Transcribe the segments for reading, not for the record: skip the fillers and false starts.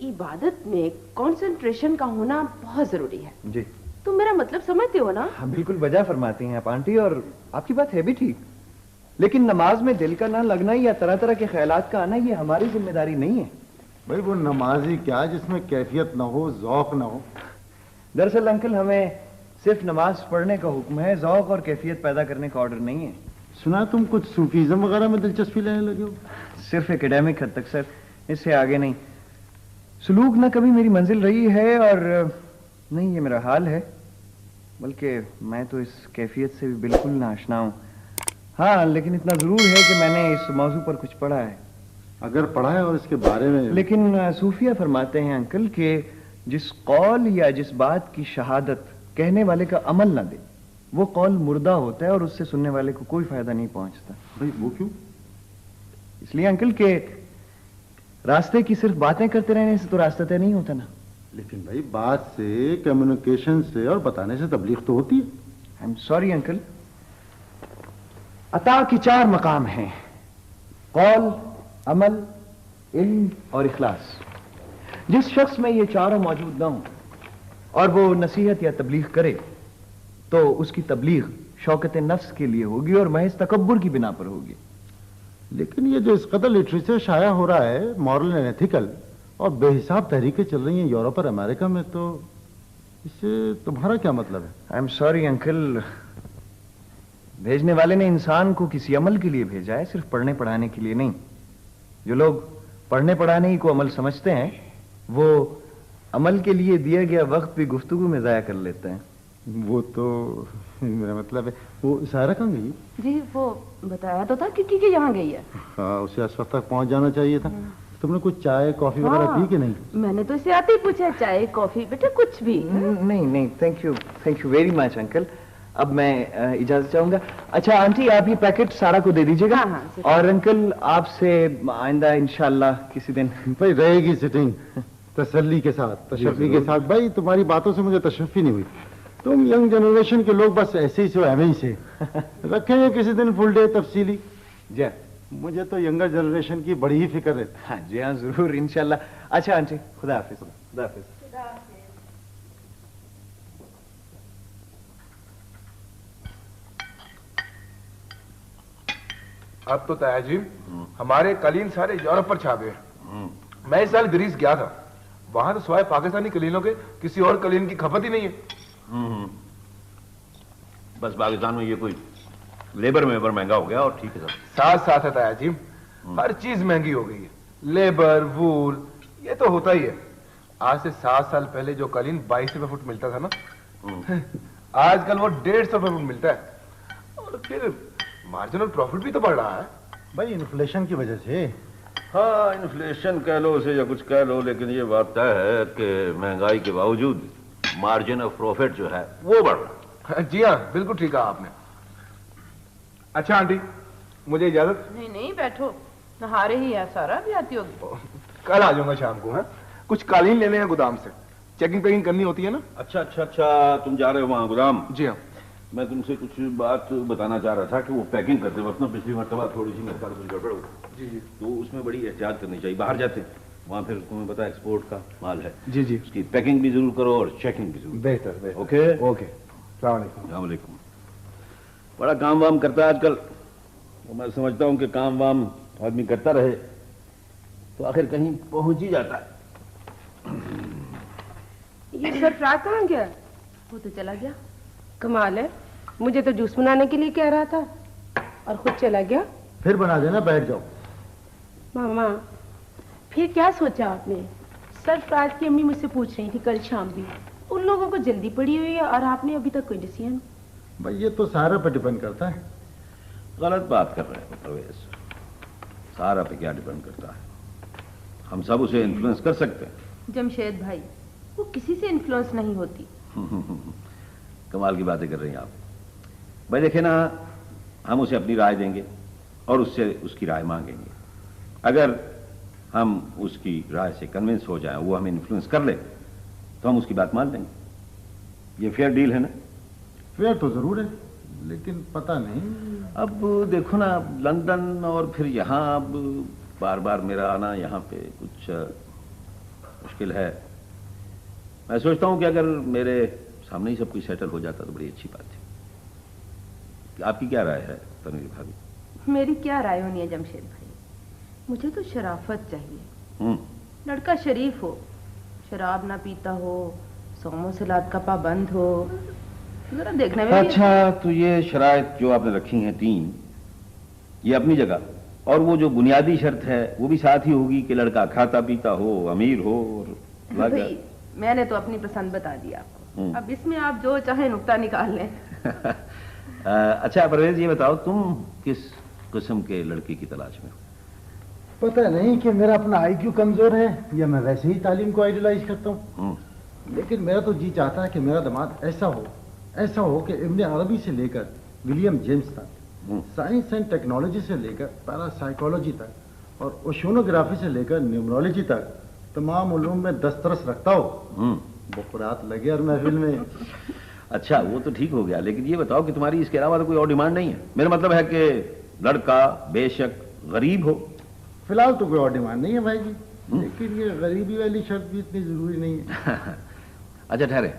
इबादत में कंसंट्रेशन का होना बहुत जरूरी है। जी। तुम मेरा मतलब समझते हो ना? हाँ, बिल्कुल वजह फरमाती हैं आप आंटी, और आपकी बात है भी ठीक। लेकिन नमाज में दिल का ना लगना या तरह तरह के ख्यालात का आना, ये हमारी जिम्मेदारी नहीं है। भाई वो नमाज ही क्या जिसमें कैफियत ना हो, ज़ौक ना हो। दरअसल अंकल, हमें सिर्फ नमाज पढ़ने का हुक्म है, ज़ौक और कैफियत पैदा करने का ऑर्डर नहीं है। सुना तुम कुछ सूफीज़म वगैरह में दिलचस्पी लेने लगे हो? सिर्फ एकेडमिक हद तक सर, इससे आगे नहीं। सलूक ना कभी मेरी मंजिल रही है और नहीं ये मेरा हाल है, बल्कि मैं तो इस कैफियत से भी बिल्कुल ना आशना हूँ। हाँ, लेकिन इतना ज़रूर है कि मैंने इस मौजू पर कुछ पढ़ा है। अगर पढ़ा है और इसके बारे में? लेकिन सूफिया फरमाते हैं अंकल कि जिस कौल या जिस बात की शहादत कहने वाले का अमल ना दे, वो कौल मुर्दा होता है और उससे सुनने वाले को कोई फायदा नहीं पहुंचता। भाई वो क्यों? इसलिए अंकल के रास्ते की सिर्फ बातें करते रहने से तो रास्ता तय नहीं होता ना। लेकिन भाई बात से, कम्युनिकेशन से और बताने से तबलीग तो होती है। आई एम सॉरी अंकल, अता की 4 मकाम हैं: कौल, अमल, इल्म और इखलास। जिस शख्स में ये चारों मौजूद ना हो और वो नसीहत या तबलीग करे, तो उसकी तबलीग शौकत नफ्स के लिए होगी और महज तकब्बुर की बिना पर होगी। लेकिन ये जो इस कदर लिटरेचर शाया हो रहा है, मॉरल एंड एथिकल, और बेहिसाब तहरीकें चल रही हैं यूरोप और अमेरिका में, तो इससे तुम्हारा क्या मतलब है? आई एम सॉरी अंकल, भेजने वाले ने इंसान को किसी अमल के लिए भेजा है, सिर्फ पढ़ने पढ़ाने के लिए नहीं। जो लोग पढ़ने पढ़ाने ही को अमल समझते हैं, वो अमल के लिए दिया गया वक्त भी गुफ्तगू में ज़ाया कर लेते हैं। वो तो मेरा मतलब है, वो सारा कहाँ गई? जी वो बताया तो था कि यहाँ गई है। हाँ, उसे इस वक्त तक पहुंच जाना चाहिए था। तुमने कुछ चाय कॉफी वगैरह पी कि नहीं? मैंने तो इसे आते ही पूछा, चाय कॉफी बेटा कुछ भी? नहीं नहीं, thank you very much uncle. अब मैं इजाजत चाहूंगा। अच्छा आंटी, आप ये पैकेट सारा को दे दीजिएगा। हाँ, और अंकल आपसे आइंदा इंशाल्लाह किसी दिन भाई रहेगी सिटिंग तसल्ली के साथ, तशफ़ी के साथ। भाई तुम्हारी बातों से मुझे तशफ़ी नहीं हुई। तुम यंग जनरेशन के लोग बस ऐसे ही से एवं ही से रखेंगे किसी दिन फुल डे तफसीली। जी, मुझे तो यंगर जनरेशन की बड़ी ही फिक्र है। हाँ जी हाँ, जरूर इंशाल्लाह। अच्छा आंटी, खुदा हाफिज। खुदा हाफिज। अब तो ताया जी हमारे कलीन सारे यूरोप पर छा गए। मैं इस साल ग्रीस गया था, वहां तो सिवाय पाकिस्तानी कलीनों के किसी और कलीन की खपत ही नहीं है। बस पाकिस्तान में ये कोई लेबर में महंगा हो गया और ठीक है सर। साथ साथ है ताया जी, हर चीज महंगी हो गई है। लेबर, वूल, ये तो होता ही है। आज से 7 साल पहले जो कलीन 22 रुपए फुट मिलता था ना, आजकल वो 150 रुपए फुट मिलता है। और फिर मार्जिनल प्रॉफिट भी तो बढ़ रहा है भाई, इन्फ्लेशन की वजह से। हाँ, इन्फ्लेशन कह लो उसे या कुछ कह लो, लेकिन ये बात तय है कि महंगाई के बावजूद मार्जिन ऑफ प्रॉफिट जो है वो बढ़ रहा है। जी हाँ, बिल्कुल ठीक कहा आपने। अच्छा आंटी, मुझे इजाजत? नहीं नहीं बैठो, नहा रही है सारा, भी आती होगी। कल आ जाऊंगा शाम को। है कुछ कालीन लेने हैं गोदाम से, चेकिंग पैकिंग करनी होती है ना। अच्छा, तुम जा रहे हो वहाँ गोदाम? जी हाँ। मैं तुमसे कुछ बात बताना चाह रहा था कि वो पैकिंग करते वक्त ना पिछली मरतबा थोड़ी सी मेरे साथ कुछ गड़बड़ हो गई। जी जी। तो उसमें बड़ी एहतियात करनी चाहिए। बाहर जाते हैं वहाँ फिर तुम्हें पता है एक्सपोर्ट का माल है। जी जी। उसकी पैकिंग भी जरूर करो और चेकिंग भी जरूर। बेहतर। Okay okay. अस्सलाम वालेकुम। बड़ा काम वाम करता है आजकल, तो मैं समझता हूँ कि काम वाम आदमी करता रहे तो आखिर कहीं पहुंच ही जाता है। ये सरफराज कहाँ गया? वो तो चला गया। कमाल है, मुझे तो जूस बनाने के लिए कह रहा था और खुद चला गया। फिर बना देना, बैठ जाओ। मामा, फिर क्या सोचा आपने? सरफराज की अम्मी मुझसे पूछ रही थी कल शाम भी, उन लोगों को जल्दी पड़ी हुई है और आपने अभी तक कोई डिसीजन? भाई ये तो सारा पर डिपेंड करता है। गलत बात कर रहे हैं परवेज। सारा पे क्या डिपेंड करता है? हम सब उसे इन्फ्लुएंस कर सकते हैं। जमशेद भाई, वो किसी से इन्फ्लुएंस नहीं होती। कमाल की बातें कर रही हैं आप। भाई देखे ना, हम उसे अपनी राय देंगे और उससे उसकी राय मांगेंगे। अगर हम उसकी राय से कन्विंस हो जाएं, वो हमें इन्फ्लुएंस कर ले, तो हम उसकी बात मान लेंगे। ये फेयर डील है ना? फेयर तो जरूर है, लेकिन पता नहीं। अब देखो ना, लंदन और फिर यहाँ अब बार बार मेरा आना यहाँ पे कुछ मुश्किल है। मैं सोचता हूं कि अगर मेरे सामने ही सब कुछ सेटल हो जाता तो बड़ी अच्छी बात थी। आपकी क्या राय है तनवीर भाभी? मेरी क्या राय होनी है जमशेद भाई, मुझे तो शराफत चाहिए। लड़का शरीफ हो, शराब ना पीता हो, सोमो सलाद का पाबंद हो, जरा देखने में अच्छा, तो ये शराइत जो आपने रखी हैं 3, ये अपनी जगह, और वो जो बुनियादी शर्त है वो भी साथ ही होगी कि लड़का खाता पीता हो, अमीर हो और भाई मैंने तो अपनी पसंद बता दी आपको, अब इसमें आप जो चाहे नुक्ता निकाल लें। अच्छा परवेज, ये बताओ तुम किस किस्म के लड़के की तलाश में हो? पता नहीं कि मेरा अपना आईक्यू कमजोर है या मैं वैसे ही तालीम को आइडियलाइज करता हूँ, लेकिन मेरा तो जी चाहता है कि मेरा दामाद ऐसा हो कि इब्न अरबी से लेकर विलियम जेम्स तक, साइंस एंड टेक्नोलॉजी से लेकर पैरासाइकोलॉजी तक और ओशनोग्राफी से लेकर न्यूमरोलॉजी तक तमाम उलूम में दस्तरस रखता हो। बुखरात लगे और महफिल में। अच्छा, वो तो ठीक हो गया, लेकिन ये बताओ कि तुम्हारी इसके अलावा तो कोई और डिमांड नहीं है? मेरा मतलब है कि लड़का बेशक गरीब हो। फिलहाल तो कोई और डिमांड नहीं है भाई जी, लेकिन ये गरीबी वाली शर्त भी इतनी जरूरी नहीं है। अच्छा ठहरे,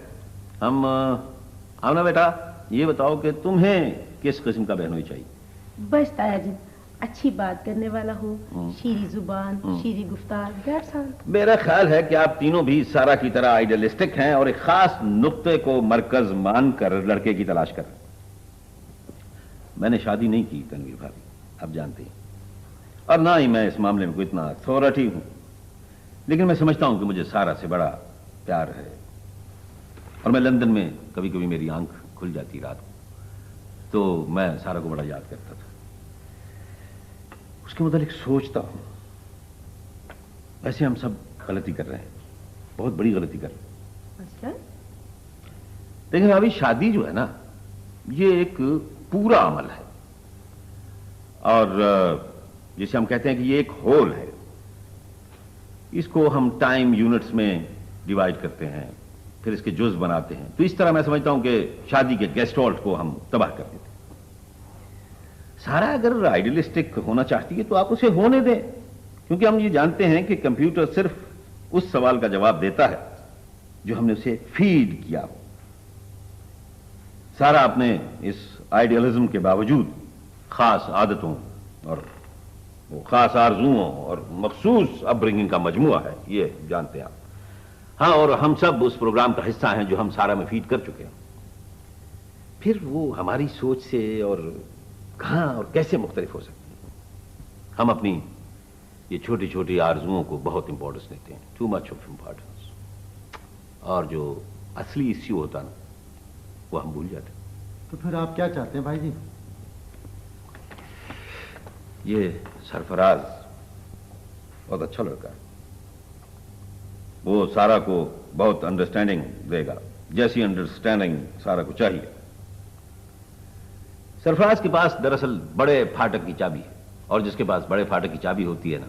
हम आओ ना बेटा, ये बताओ कि तुम्हें किस किस्म का बहनोई चाहिए? बस ताया जी, अच्छी बात करने वाला हो, शीरी जुबान, शीरी गुफ्तार, दैट्स ऑल। मेरा ख्याल है कि आप तीनों भी सारा की तरह आइडियलिस्टिक हैं और एक खास नुक्ते को मरकज मानकर लड़के की तलाश कर। मैंने शादी नहीं की तनवीर भाभी, आप जानते हैं, और ना ही मैं इस मामले में कोई इतना अथॉरिटी हूं, लेकिन मैं समझता हूं कि मुझे सारा से बड़ा प्यार है, और मैं लंदन में कभी कभी मेरी आंख खुल जाती रात को तो मैं सारा को बड़ा याद करता था, उसके मुतालिक सोचता हूं। वैसे हम सब गलती कर रहे हैं, बहुत बड़ी गलती कर रहे हैं। लेकिन अभी शादी जो है ना, ये एक पूरा अमल है, और जिसे हम कहते हैं कि ये एक होल है। इसको हम टाइम यूनिट्स में डिवाइड करते हैं, फिर इसके जुज बनाते हैं, तो इस तरह मैं समझता हूं कि शादी के गेस्टॉल्ट को हम तबाह कर देते हैं। सारा अगर आइडियलिस्टिक होना चाहती है तो आप उसे होने दें, क्योंकि हम ये जानते हैं कि कंप्यूटर सिर्फ उस सवाल का जवाब देता है जो हमने उसे फीड किया हो। सारा अपने इस आइडियलिज्म के बावजूद खास आदतों और वो खास आरजुओं और मखसूस अपब्रिंगिंग का मजमुआ है, ये जानते हैं आप। हाँ, और हम सब उस प्रोग्राम का हिस्सा हैं जो हम सारा में फीड कर चुके हैं। फिर वो हमारी सोच से और कहां और कैसे मुख्तलिफ हो सकती है? हम अपनी ये छोटी छोटी आरजुओं को बहुत इंपॉर्टेंस देते हैं, टू मच ऑफ इंपॉर्टेंस, और जो असली इश्यू होता ना वो हम भूल जाते हैं। तो फिर आप क्या चाहते हैं भाई जी? ये सरफराज बहुत अच्छा लड़का है, वो सारा को बहुत अंडरस्टैंडिंग देगा, जैसी अंडरस्टैंडिंग सारा को चाहिए। सरफराज के पास दरअसल बड़े फाटक की चाबी है, और जिसके पास बड़े फाटक की चाबी होती है ना,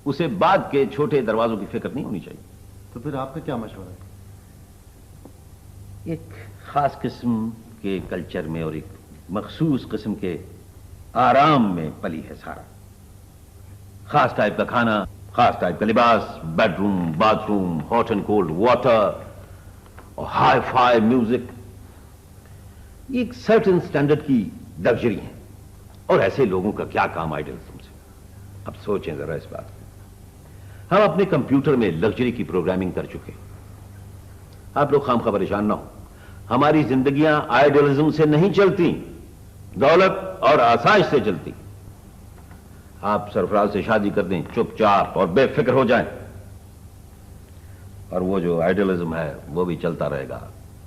उसे बाद के छोटे दरवाजों की फिक्र नहीं होनी चाहिए। तो फिर आपका क्या मशवरा है? एक खास किस्म के कल्चर में और एक मखसूस किस्म के आराम में पली है सारा। खास टाइप का खाना, खास टाइप का लिबास, bedroom, bathroom, hot and cold water और हाई फाई म्यूजिक, एक सर्टेन स्टैंडर्ड की लग्जरी है। और ऐसे लोगों का क्या काम आइडियलिज्म से? अब सोचें जरा इस बात में। हम अपने कंप्यूटर में लग्जरी की प्रोग्रामिंग कर चुके। आप लोग खामखा परेशान ना हो, हमारी जिंदगियां आइडियलिज्म से नहीं चलती, दौलत और आसाइश से चलती। आप सरफराज से शादी कर दें चुपचाप और बेफिक्र हो जाएं, और वो जो आइडियलिज्म है वो भी चलता रहेगा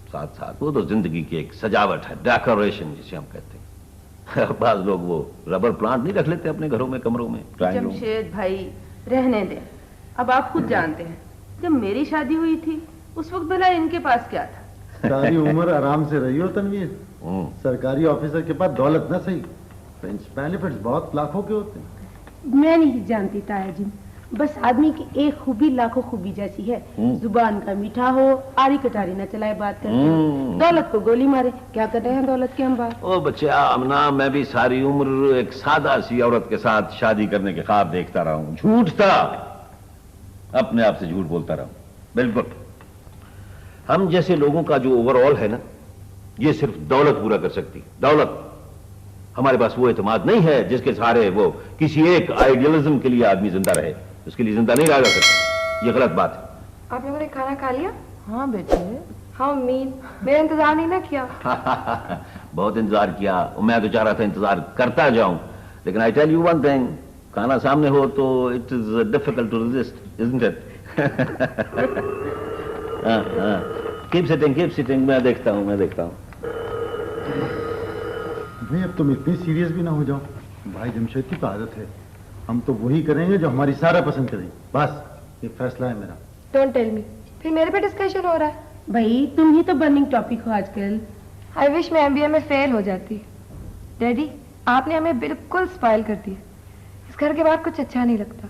साथ साथ। वो तो जिंदगी की एक सजावट है, डेकोरेशन जिसे हम कहते हैं। बाज लोग वो रबर प्लांट नहीं रख लेते अपने घरों में, कमरों में। जमशेद भाई रहने दें, अब आप खुद जानते हैं जब मेरी शादी हुई थी उस वक्त भला इनके पास क्या था? सारी उम्र आराम से रही हो तनवीर। सरकारी ऑफिसर के पास दौलत ना सही, बेनिफिट्स बहुत लाखों के होते हैं। मैं नहीं जानती ताया जी, बस आदमी की एक खूबी लाखों खूबी जैसी है। जुबान का मीठा हो, आरी कटारी न चलाए बात करते, दौलत को गोली मारे। क्या कर रहे हैं दौलत के हम बात? ओ बच्चा अमना, मैं भी सारी उम्र एक सादा सी औरत के साथ शादी करने के ख्वाब देखता रहा हूं, झूठ था, अपने आप से झूठ बोलता रहा हूं। बिल्कुल। हम जैसे लोगों का जो ओवरऑल है ना, ये सिर्फ दौलत पूरा कर सकती। दौलत। हमारे पास वो एतमाद नहीं है जिसके सहारे वो किसी एक आइडियलिज्म के लिए आदमी जिंदा रहे। उसके लिए जिंदा नहीं रहा जा सकता। ये गलत बात है। आप लोगों ने खाना खा लिया? हाँ बेटे। हाँ उम्मीद, मेरा इंतजार नहीं ना किया। बहुत इंतजार किया। मैं तो चाह रहा था इंतजार करता जाऊं, लेकिन I tell you one thing, खाना सामने हो तो it is difficult to resist, isn't it? Keep sitting, मैं देखता हूं। भाई अब तुम इतने सीरियस भी ना हो जाओ। भाई जमशेद की तो आदत है, हम तो वही करेंगे जो हमारी सारा पसंद करें। बस ये फैसला है मेरा। डोंट टेल मी, फिर मेरे पे डिस्कशन हो रहा है। भाई तुम ही तो बर्निंग टॉपिक हो आजकल। आई विश मैं एमबीए में फेल हो जाती। डैडी, आपने हमें बिल्कुल स्पॉइल कर दिया। इस घर के बाद कुछ अच्छा नहीं लगता।